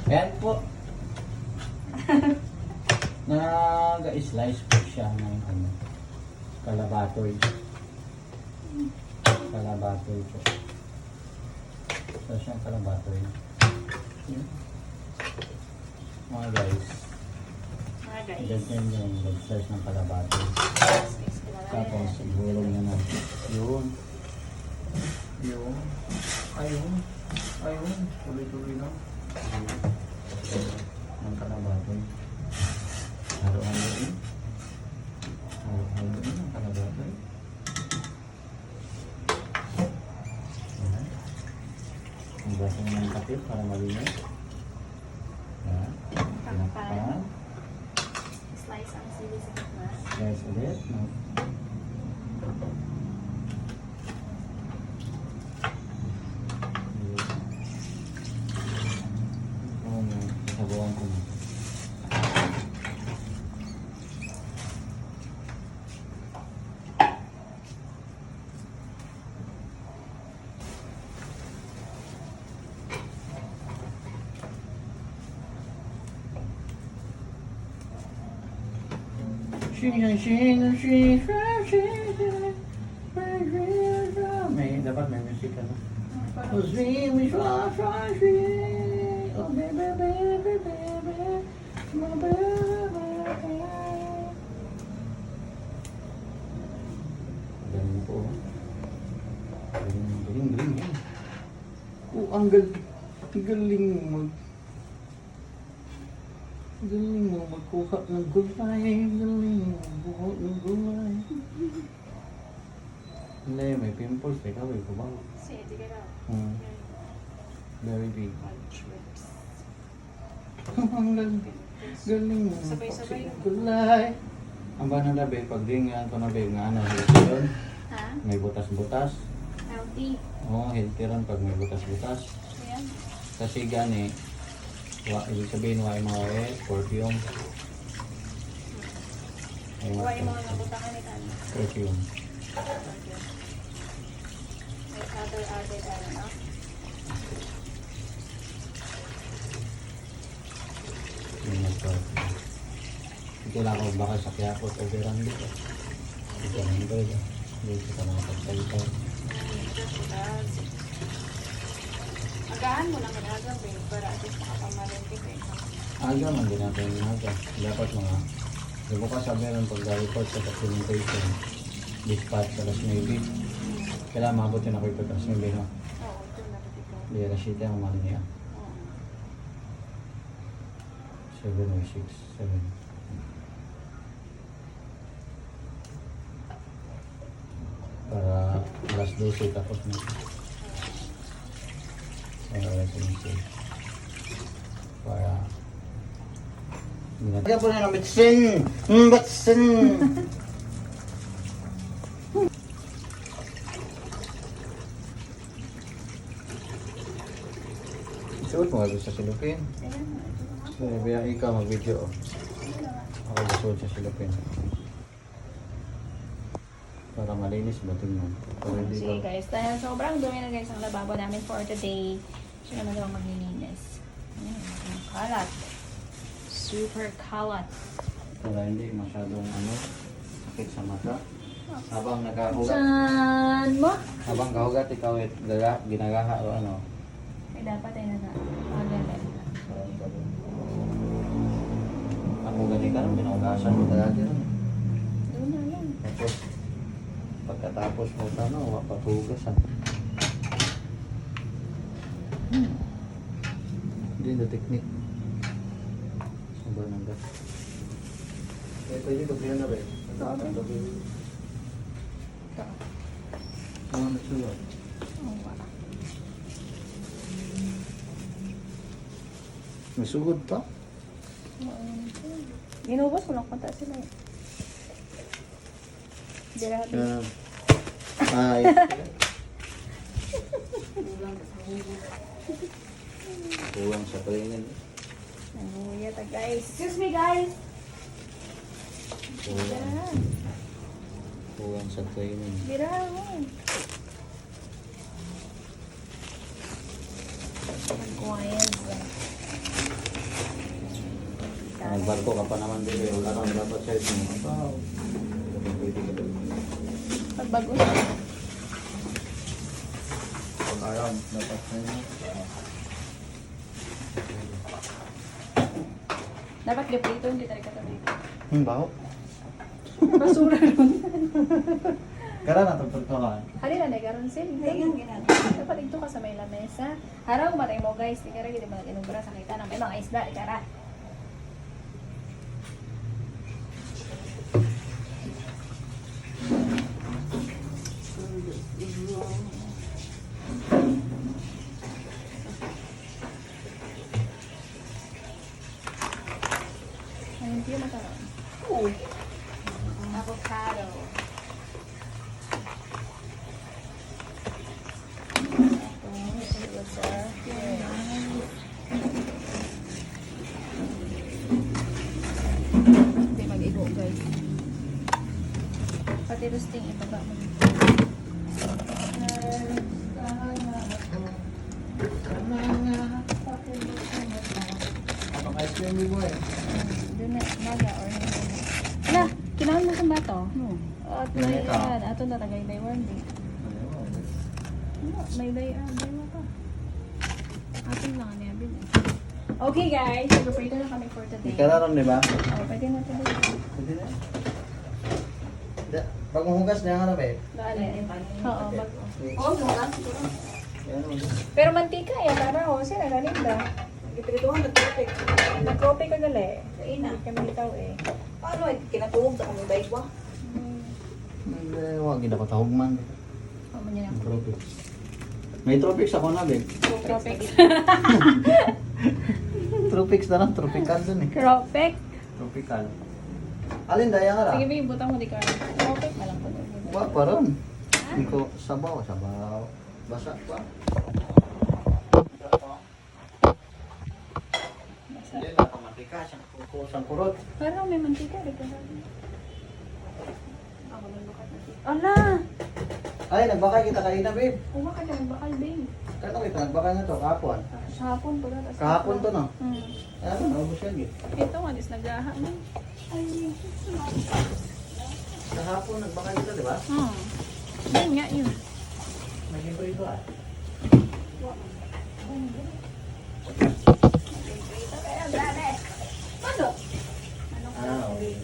Ayan po. Nag-slice po siya ng ano, kalabatoy. Kalabatoy po. So siyang kalabatoy. Yun. Mga guys. Ganyan yung nag-slice ng kalabatoy. Tapos igulong nyo na. Yun. Yun. Ayun. Ayun. Tuloy-tuloy lang. Ang kalabatoy. Halo-halo yun. Halo-halo yun ang kalabatoy. Ayan. Ang baso ng kapit para malinis. Ayan. Pinakpan. Slice ang sili sa gitna. Slice ulit. No? Sabawan ko na. May dapat may music ano. Oh baby, oh baby, baby, baby, my baby. Galing po. Galing. Oh, ang galing mo magkuha ng gulay. Galing mo magkuha ng gulay. Hindi, may pimples. Teka, wait ko ba? Sige, tigil daw. Very big. Trips. Ang galing mo Sabay-sabay magkuha ng naman. gulay. Ang ba na labi, pag ringan ko na babe nga ano, yun, Ha? may butas-butas. Healthy. Oo, healthy rin pag may butas-butas. Ayan. Kasi gani, ibig sabihin, why mga perfume. Ay, Huwag yung mga nabutangan ni Tani. perfume. May other added, ano? Yung nag-perfume. Ito lang ako baka sa Quiapo o Verang dito. Ito lang ito. Dito ka nakapagsalita. Agahan mo lang ginagawa, babe, para at least makapamalintik eh. Aga man din natin yung aga. Dapat mga bukas sabi rin pag-report sa documentation. Dispatch alas 9. Kailangan mabot yun ako ito alas 9, no? Oo, ito na ito. Hindi alas 7 ang umano niya. Oo. 7 or 6. 7. Para alas 12 tapos na. Para alas 11. Para Lagyan po na ng bitsin! Bitsin! Suot mo nga sa silupin. Ayan. Sabi yan ikaw mag-video. Ako gusuot sa silupin. Para malinis ba tingnan? Para hindi Sige ba... guys, dahil sobrang dumi na guys ang lababo namin for today. Siya naman daw maglilinis. Ayan, ang kalat. Super kalat. Para hindi masyadong ano, sakit sa mata. Habang nagkahugat. Saan mo? Habang kahugat, ikaw ginagaha o ano. Ay, dapat ay nag-agalan. Ako ganit ka rin, binugasan mo talaga rin. Doon na yan. Tapos, pagkatapos mo ano, mapatugasan. Hindi na technique. Sobrang nang gas. Pwede gabihan na rin. Ano na siya? Oh, wala. May sugod pa? Ginubos ko lang konta sila eh. Grabe. Ay. Kulang sa training. Nanguya ta guys. Excuse me guys. Kulang. Kulang sa training. Bira mo. Quiet. Nagbarko ka pa naman din. Wala kang dapat side mo. Aba. Pwede ka doon. Pagbago. Pag ayaw, dapat side mo. Dapat gaprito, hindi talaga gaprito. Baho. Basura ron. Kara na itong ka. Hari na, nagaroon sila. Dapat ito ka sa may lamesa. Harang matay mo guys. Di kara, hindi mo nag-inubra sa kita na may mga isda. Di kara. Ayun, tiyo makaroon. Oo. Avocado. Hindi mag-igo guys. Pati roasting ibaba mo. Kapag ice cream mo eh. Doon na, naga or hindi na. Ala, kinaon mo kung ba to? At may Ganito. yan. Ato na tagay day one day. Ano, may day mo pa. Atin lang niya bin. Okay guys, nag-prito na kami for today. Kara ron, di ba? Oh, pwede na tuloy. Pwede na. Pag mahugas na yung ano ba eh? Dali. Oo, mag Oh, mura. Yan mo. Pero mantika ya, tara ho, sila galinda. Iprituhan na traffic. Nag-copy ka gali. Ina. Hindi kami bitaw eh. Paano ay kinatuog sa kanyang daywa? Huwag, hindi ko tahog man. Ano niya na? Tropics. May tropics ako na, Bek. Tropic. Tropics na lang, tropical dun eh. Tropic. Tropical. Alin, daya nga Sige, ra? babe, butang mo di ka. Tropic na lang po. Wag pa ron. Hindi ko sabaw, sabaw. Basa pa. Hindi na pamatika, siyang kurot. Parang may mantika. Di ka sabi. Ako nagbukat na siya. Ala! Ay, nagbakay kita kanina, babe. Kuha ka dyan, bakal, babe. Kano kita nagbakay na to, kahapon. Sa hapon po na. Kahapon to, no? Hmm. Ano, naubos yan, eh. Ito, alis nagaha mo. Ay. Kahapon, nagbakay kita, di ba? Yan nga yun. Naging prito, ah. Ano? Ah, okay.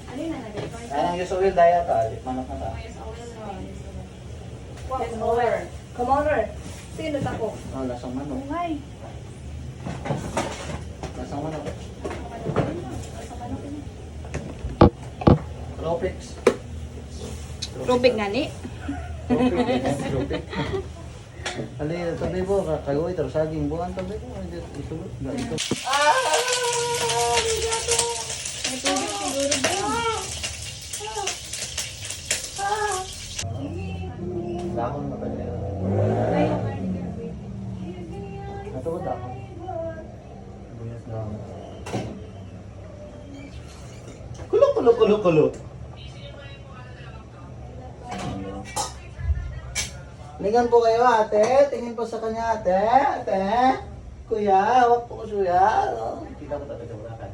Ano yun na nagay? Kaya ang usual daya ta, manok na ta. Yes, over. Come on, sino tako? Oh, lasang manok. Bungay. Lasang manok. Tropics. Tropic nga ni. Tropic. Ali, tabi po, kagoy, terus saging buwan tabi po. Ito, ito. May tubig siguro ba? Dahon na tabi. Ay, Ito ba dahon? Buyas dahon. Kulo, kulo, kulo, kulo. Lingan po kayo, ate. Tingin po sa kanya, ate. Ate. Kuya, hawak po ko suya. Oh, kita ko talaga burakan.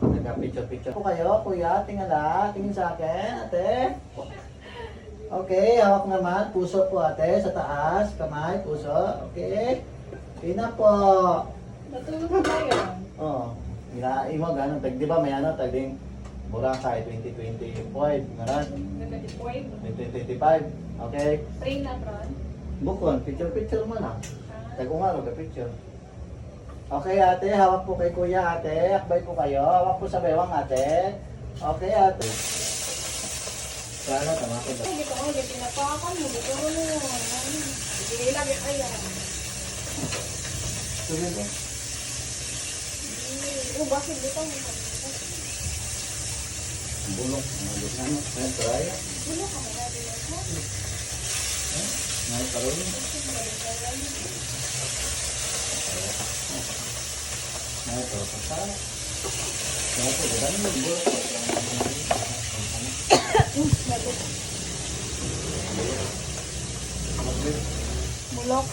Nagka-picture-picture po kayo, kuya. Tingala. Tingin sa akin, ate. Okay, hawak naman. Puso po, ate. Sa taas. Kamay, puso. Okay. Tina po. natulog ba yun? Oh. Hinain mo, ganun. Di ba may ano, tagding Boracay 2025. Ngaran. Nagkatipoy. 2025. Okay. Pray na, Ron. Bukon, picture-picture mo lang. Tago nga, picture. Okay, ate. Hawak po kay kuya, ate. Akbay po kayo. Hawak po sa bewang, ate. Okay, ate. Sana, tama ko ba? Ay, dito ko, dito pinapakan mo. Dito mo. Sige, lagi ayan. Sige po. Bakit dito mo? Bulok. Ano? Ayan, try. Wala ka na dito. Ngayon, karoon. Ngayon, karoon pa sa. Ngayon po, dadaan mo. Bulok. Bulok.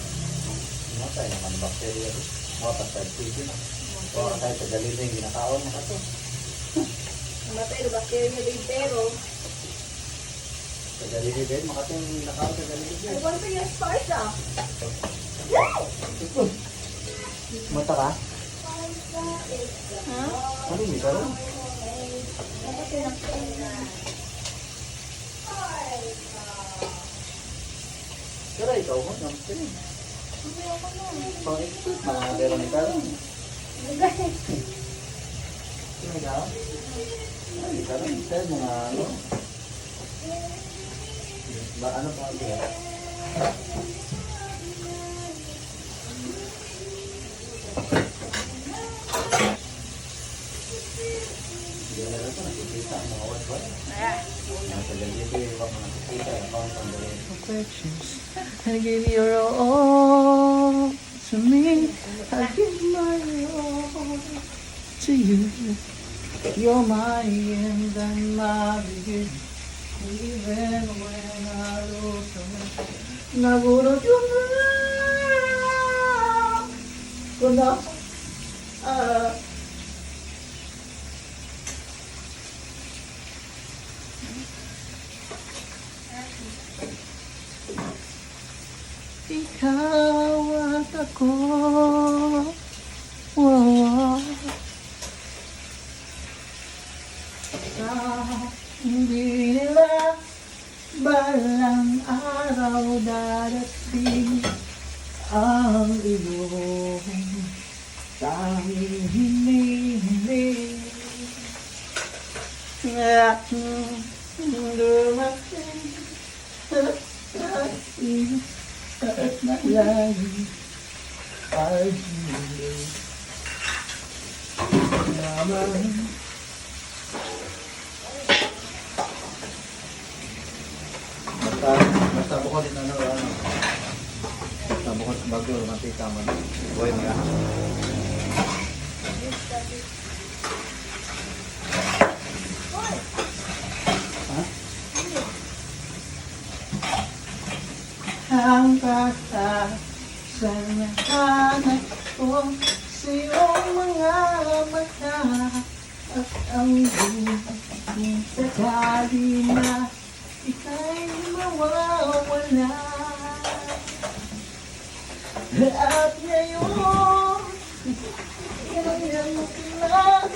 Patay naman ang bacteria doon. Patay TV na. Kung tayo sa galila yung ginakaon na ito. Namatay na bacteria din pero. Sa galila din, makati yung ginakaon sa galila din. Ano ba ito yung stars ah? Mata ka? Ha? Ano yung ito? Pero ikaw mo, naman rin. Pang-expert, mga Veronica lang. Sino ikaw? Ay, ikaw lang. Sa'yo mga ano? Ba, ano pa ang biya? Hindi na rin ito, nakikita ang mga wad-wad. Nasa galito yung mga nakikita yung account ang galito. Affections. I give your all to me. I give my all to you. You're my end and my beginning. Even when I lose nagulot yung kuna ikaw at ako. Wow. Hindi nila balang araw darating ang iyong tanging hinihiling. Aking dumating sa ating at nalalim ay hindi naman. Basta bukod din ano. Basta bukod bago mantika man. Buhay mo yan. Ang kata sa nahanap ko sa iyong mga mata at ang buong sakali na ika'y mawawala. At ngayon, ganyan mo na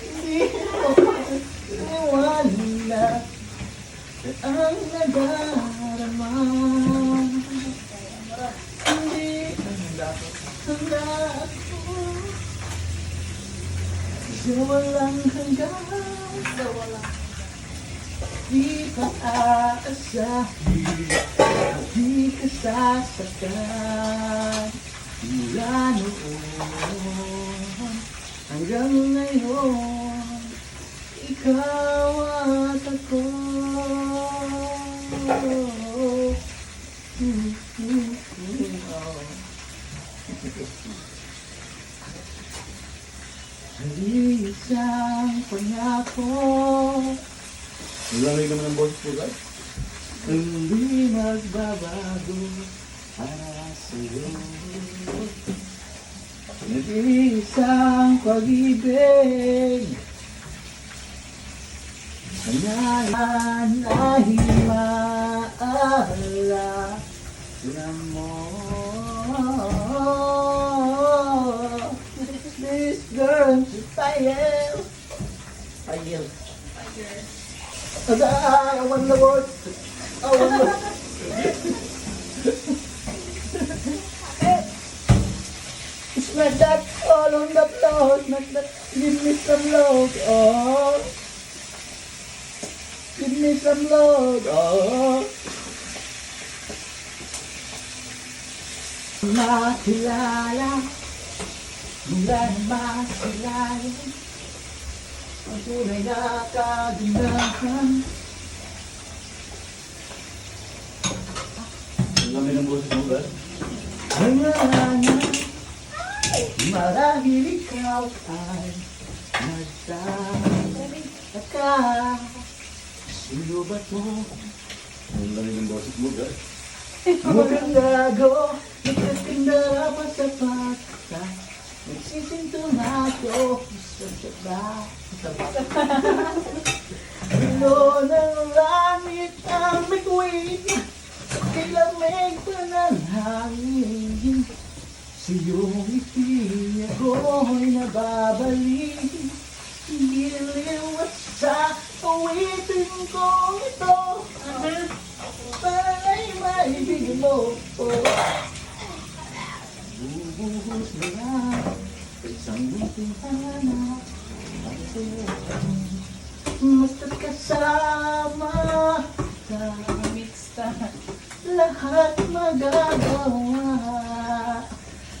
hindi ko iwala ang nadarama. Hindi handa ako sa walang hanggan. Di ka aasahin, di ka sasaktan. Mula noon hanggang ngayon, ikaw at ako. Isang pangako, Nilamig naman ang boses po guys. hindi magbabago para sa'yo. Nag-iisang pag-ibig na nahimaala mo. This girl is fire. Fire. I want the word. I want the Smack that all on the floor. Smack that. Give me some love. Oh. Give me some love. Oh. Makilala. Mula na makilala. Ang tunay na kagandahan. Nilamig ang boses mo guys. Ay marana, marahil ikaw ay nagtataka. Sino ba to? Nilamig ang boses mo guys. Magandado, nagkatindara pa sa pata. Nagsisinto na ako sa saba. Ulo ng langit ang bituin, kilamig pa ng hangin. Sa iyong ngiti ako'y nababalik. Giliw at sa awitin ko ito, para'y maibigin mo po. Bubuhos na lang sa isang munting hanap ang sa'yo. Basta't kasama ka, Mixta. lahat magagawa.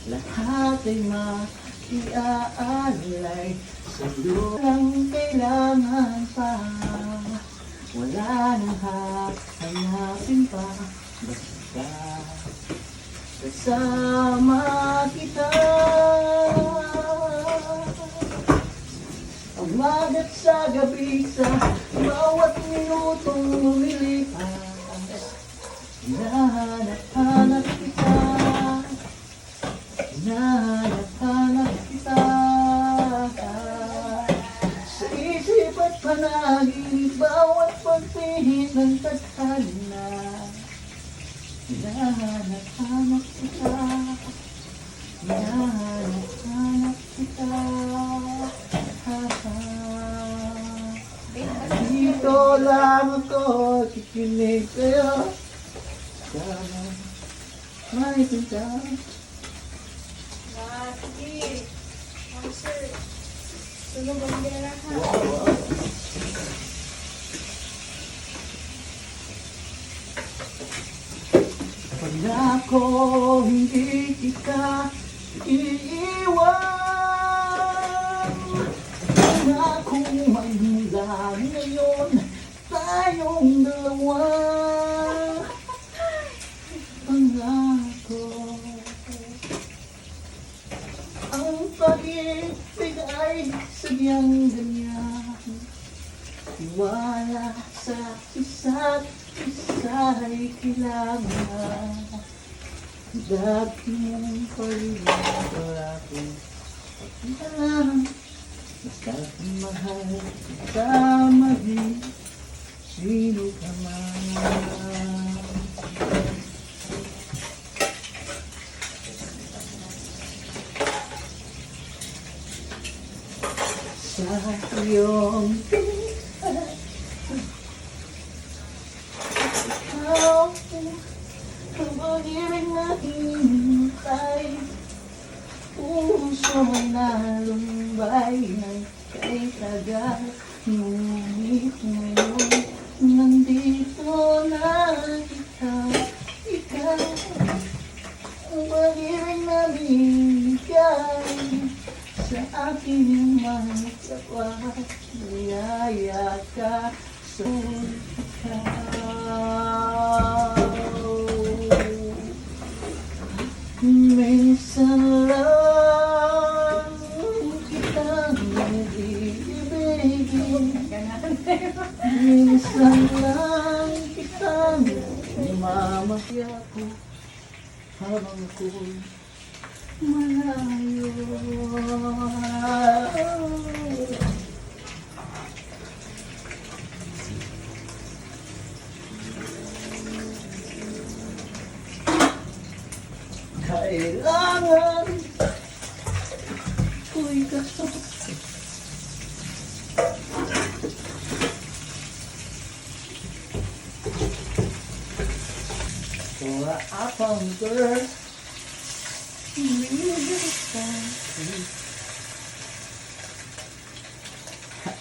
Lahat ay maiaalay sa'yo. Lang kailangan pa, wala nang hahanapin pa. Basta kasama kita. Umaga't sa gabi, sa bawat minutong lumilipas, hinahanap-hanap kita. Hinahanap-hanap kita. Sa isip at panaginip, bawat pagpihit ng tadhana, hinahanap-hanap kita. Hinahanap-hanap kita. Dito lang ako, kikinig sa'yo. Sana may pinta. Sige. Ang sir. Sunod ang ginala ha. Pag ako hindi kita iiwan, pangako may mula ngayon tayong dalawa. Pangako ang pag-ibig ay sadyang ganyan. Tiwala sa isa't isa'y kailangan. Dati mong pag-ibig ako pagkilang. Basta't mahal ka maging sino ka man. Sa iyong tingin, ikaw ang pag-ibig na hinintay. Puso mo'y nalumbay ng kay tagal. Ngunit ngayon, nandito na ikaw. Ikaw ang pag-ibig na binigay sa aking mga kapwa. Niyaya ka sa ikaw. Minsan lang kitang nag-iibigin. Minsan lang kitang mamahya ko habang ako'y malayo. Kailangan ko'y kasama. Kaya apang girl,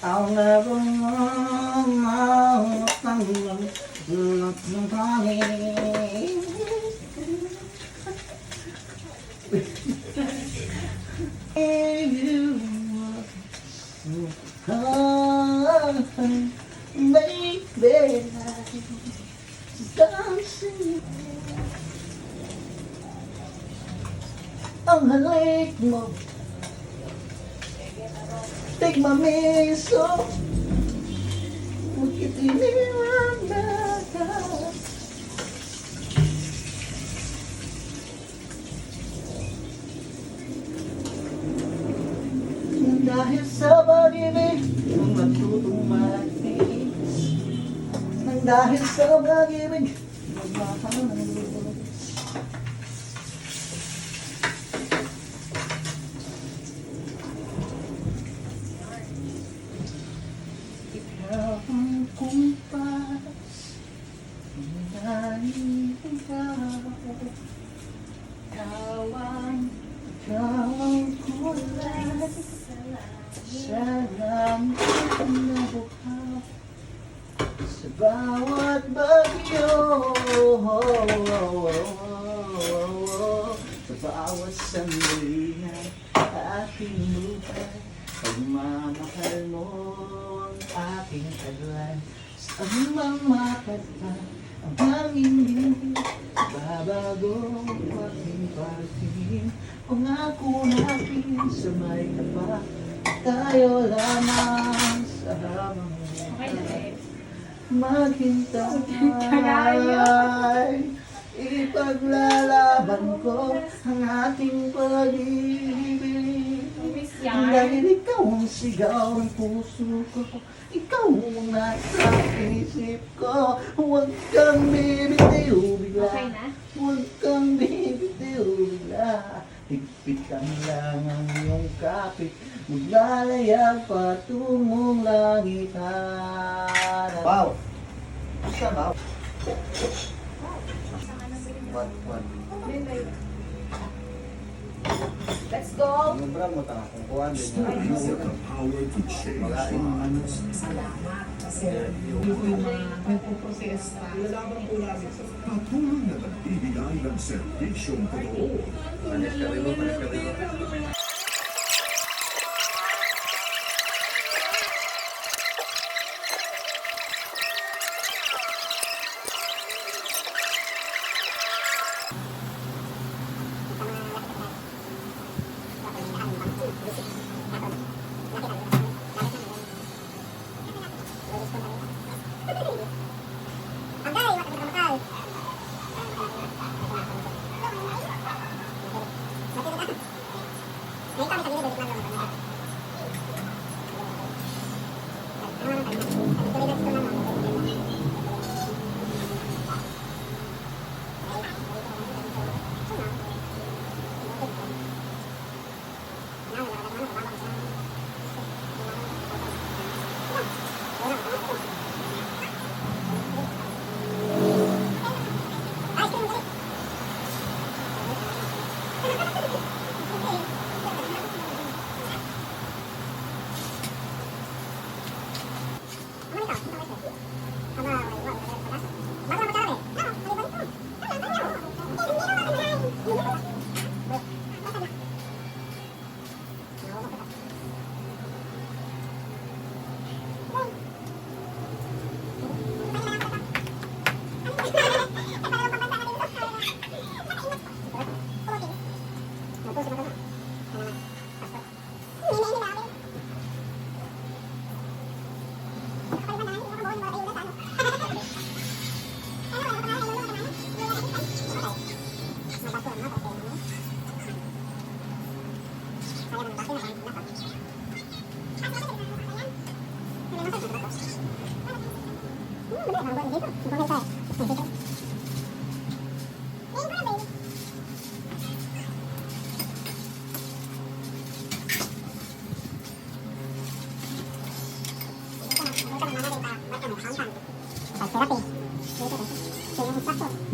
ang nabang ng pangin. Baby, dancing. Ang halik mo, tigmamiso, magkitiniwag na ka. dahil sa pag-ibig kung natutong makinis. Nang dahil sa pag-ibig magmahal. Ikaw ang kumpas, dahil ikaw ang kulay sa langit na bukaw, sa bawat bagyo, sa bawat sandali ng aking buhay. Pagmamahal mo ang aking taglay, sa mamamakat ka ang hangin din. Babago ang aking parating, pangako natin sa may tapat, tayo lamang sa habang buhay. Maghintay, ipaglalaban ko ang ating pag-ibig. Dahil ikaw ang sigaw ng puso ko, ikaw ang nasa isip ko. Huwag kang bibitiw bigla, Okay na? huwag kang bibitiw bigla. Higpitan lang ang iyong kapit, maglalayag patungong langitan. Wow! Basta ba? What? Let's go! Ang bra mo ta, kung kuhan din yan. Magain mo ano. Patuloy na nagbibigay ng serbisyong totoo. Panis ka rin.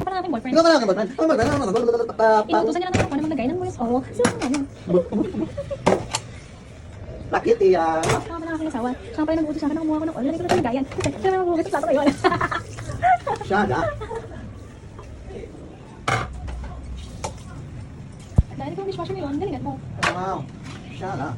Parang aking boyfriend. Ikaw ka lang ang boyfriend. Inutusan niya naman ako na maglagay ng voice. Oo. Sino ka naman? Bakit iya? Saka pa lang aking asawa. Saka pa rin nag-utos sa akin na kumuha ko ng oil. Lagi ko na pinagayan. Kasi naman mabugat sa plato ngayon. Siya na. Dahil ikaw ang dishwasher ngayon, galingan mo. Wow. Siya na.